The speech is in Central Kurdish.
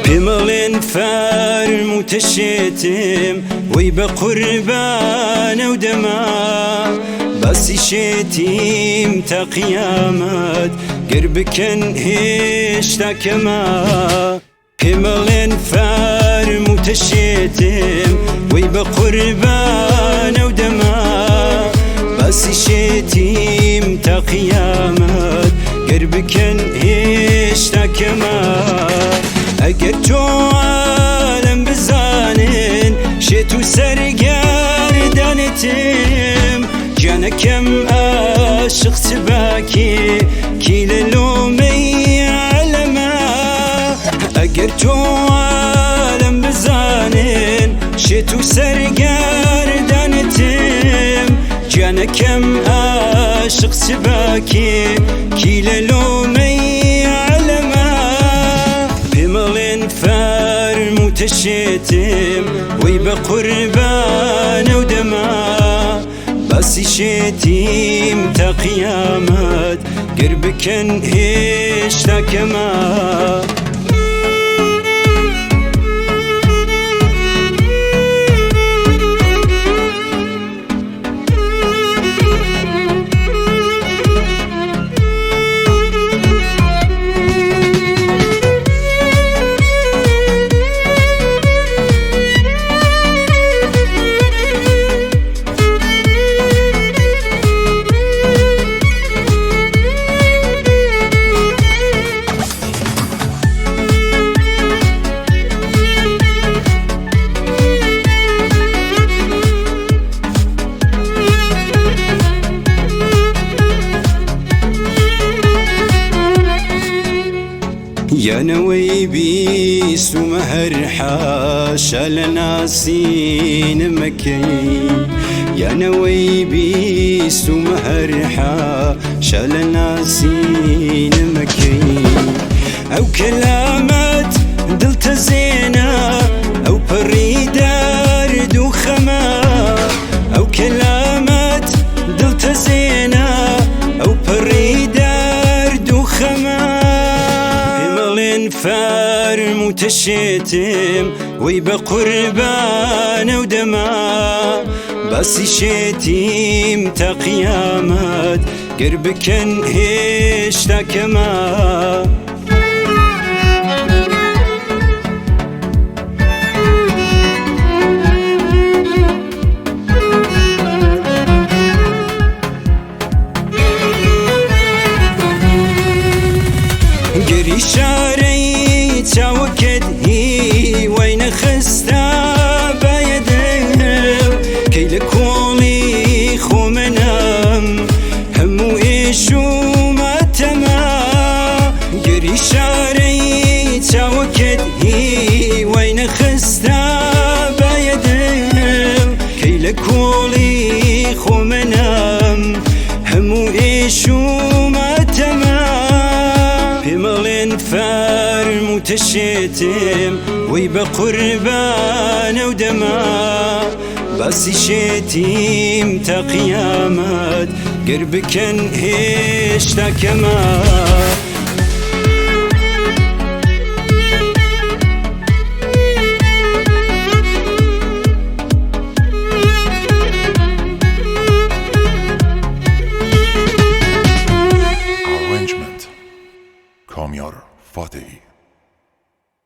بمڵێن فەرمووتە وی بە قوربانە و دەما باسی شێتیم تا قیامەت گر بکەن هێشتا کەما پێمەڵێن فەرمووتە وی بە قوربانە و دەما باسی شێتیم تا قیامەت گر بکەن هێشتا کەما ئەگەر تۆ عالەم بزانن شێت و سەرگەردانێتم گیانەکەم عاشق چ باکێ کی لە لۆمەی عالەمە ئەگەر تۆ عالەم بزانن شێت و سەرگەردانێتم گیانەکەم عاشق چ باکێ کی لە لۆمەی عالەمە پێمەڵێن فەرمووتە وی بە قوربانە و دەما باسی شێتیم تا قیامەت گر بکەن هێشتا کەما یانەوەی بیستومە هەر حاشا لە ناسینمەکەی یانەوەی بیستومە هەر حاشا لە ناسینمەکەی ئەو کەلامەت دڵتەزێنە ئەو پەڕی دەرد و خەمە ئەو کەلامەت دڵتەزێنە ئەو پەڕی دەرد و خەمە فەرمووتە وی بە قوربانە و دەما باسی شێتیم تا قیامەت گر بکەن هێشتا کەما گەری شارەی چاوەکەت هی وای نەخستە بایەدەو کەی لە کۆڵی خۆمەنەم هەموو ئێشومەتەما گەری شارەی چاوەکەت هی وای نەخستە بایەدەو کەی لە کۆڵی خۆمەنەم هەموو ئێشومەتەما پێمەڵێن فەرمووتە وی بە قوربانە و دەما باسی شێتیم تا قیامەت گر بکەن هێشتا کەما